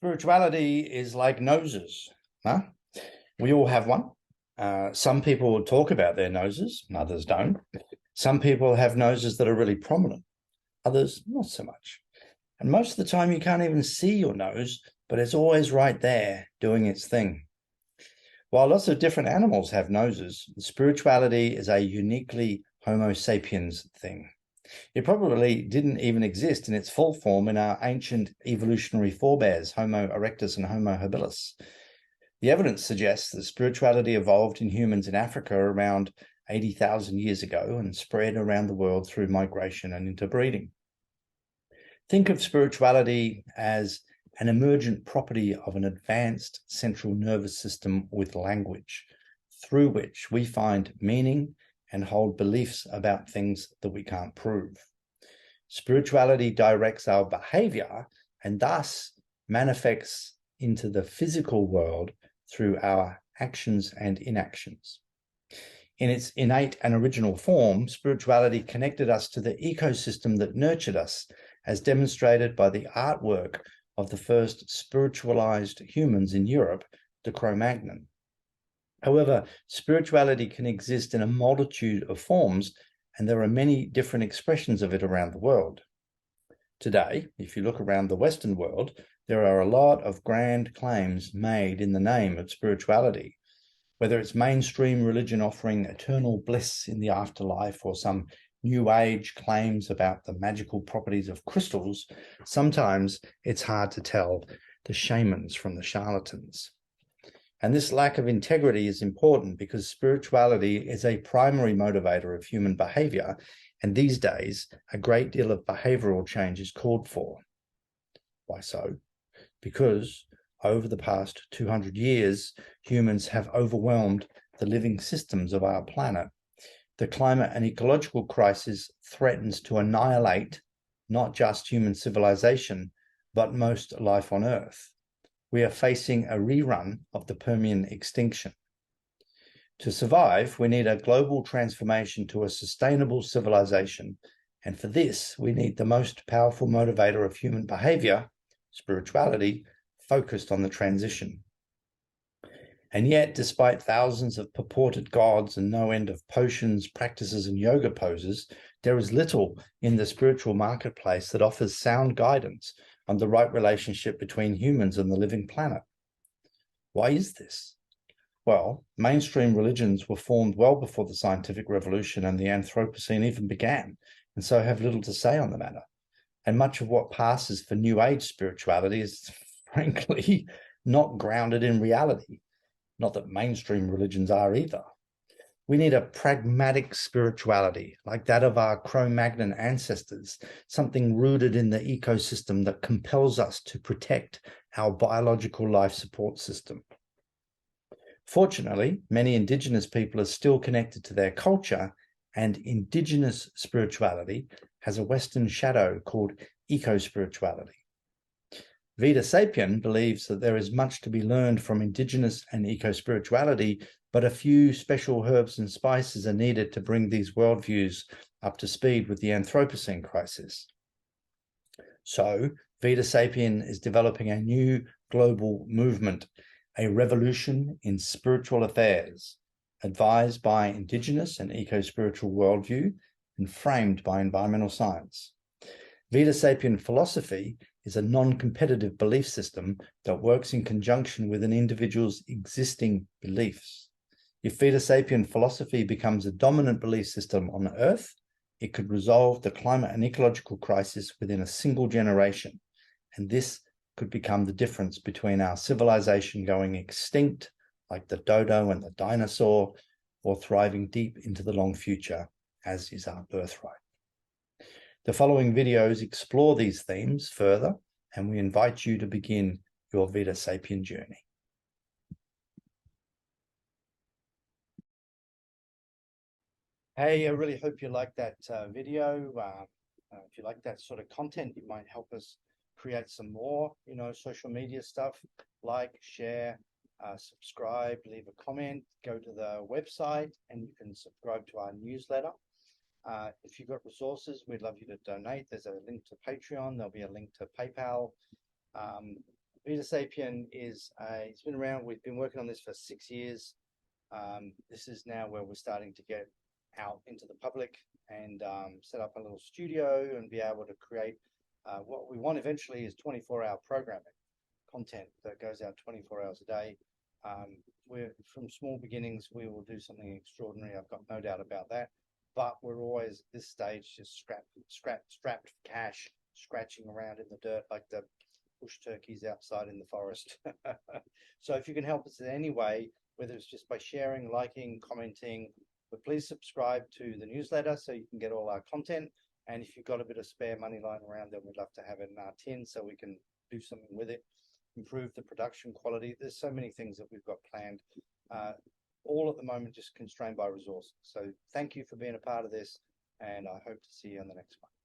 Spirituality is like noses, huh? We all have one. Some people talk about their noses, others don't. Some people have noses that are really prominent, others not so much. And most of the time you can't even see your nose, but it's always right there doing its thing. While lots of different animals have noses, spirituality is a uniquely Homo sapiens thing. It probably didn't even exist in its full form in our ancient evolutionary forebears, Homo erectus and Homo habilis. The evidence suggests that spirituality evolved in humans in Africa around 80,000 years ago and spread around the world through migration and interbreeding. Think of spirituality as an emergent property of an advanced central nervous system with language, through which we find meaning and hold beliefs about things that we can't prove. Spirituality directs our behavior and thus manifests into the physical world through our actions and inactions. In its innate and original form, spirituality connected us to the ecosystem that nurtured us, as demonstrated by the artwork of the first spiritualized humans in Europe, the Cro-Magnon. However, spirituality can exist in a multitude of forms, and there are many different expressions of it around the world. Today, if you look around the Western world, there are a lot of grand claims made in the name of spirituality. Whether it's mainstream religion offering eternal bliss in the afterlife or some New Age claims about the magical properties of crystals, sometimes it's hard to tell the shamans from the charlatans. And this lack of integrity is important because spirituality is a primary motivator of human behavior, and these days, a great deal of behavioral change is called for. Why so? Because over the past 200 years, humans have overwhelmed the living systems of our planet. The climate and ecological crisis threatens to annihilate not just human civilization, but most life on Earth. We are facing a rerun of the Permian extinction. To survive, we need a global transformation to a sustainable civilization. And for this, we need the most powerful motivator of human behavior, spirituality, focused on the transition. And yet, despite thousands of purported gods and no end of potions, practices, and yoga poses, there is little in the spiritual marketplace that offers sound guidance on the right relationship between humans and the living planet. Why is this? Well, mainstream religions were formed well before the scientific revolution and the Anthropocene even began, and so have little to say on the matter. And much of what passes for New Age spirituality is, frankly, not grounded in reality. Not that mainstream religions are either. We need a pragmatic spirituality, like that of our Cro-Magnon ancestors, something rooted in the ecosystem that compels us to protect our biological life support system. Fortunately, many Indigenous people are still connected to their culture, and Indigenous spirituality has a Western shadow called eco-spirituality. Vita Sapien believes that there is much to be learned from Indigenous and eco-spirituality, but a few special herbs and spices are needed to bring these worldviews up to speed with the Anthropocene crisis. So, Vita Sapien is developing a new global movement, a revolution in spiritual affairs, advised by Indigenous and eco-spiritual worldview and framed by environmental science. Vita Sapien philosophy is a non-competitive belief system that works in conjunction with an individual's existing beliefs. If Vita Sapien philosophy becomes a dominant belief system on Earth, it could resolve the climate and ecological crisis within a single generation. And this could become the difference between our civilization going extinct, like the dodo and the dinosaur, or thriving deep into the long future, as is our birthright. The following videos explore these themes further, and we invite you to begin your Vita Sapien journey. Hey, I really hope you like that video. If you like that sort of content, it might help us create some more, social media stuff. Like, share, subscribe, leave a comment, go to the website, and you can subscribe to our newsletter. If you've got resources, we'd love you to donate. There's a link to Patreon. There'll be a link to PayPal. Vita Sapien is it's been around. We've been working on this for 6 years. This is now where we're starting to get out into the public and set up a little studio and be able to create what we want eventually is 24-hour programming content that goes out 24 hours a day. We're from small beginnings. We will do something extraordinary. I've got no doubt about that. But we're always at this stage just strapped for cash, scratching around in the dirt like the bush turkeys outside in the forest. So if you can help us in any way, whether it's just by sharing, liking, commenting, but please subscribe to the newsletter so you can get all our content. And if you've got a bit of spare money lying around, then we'd love to have it in our tin so we can do something with it, improve the production quality. There's so many things that we've got planned, all at the moment just constrained by resources. So thank you for being a part of this, and I hope to see you on the next one.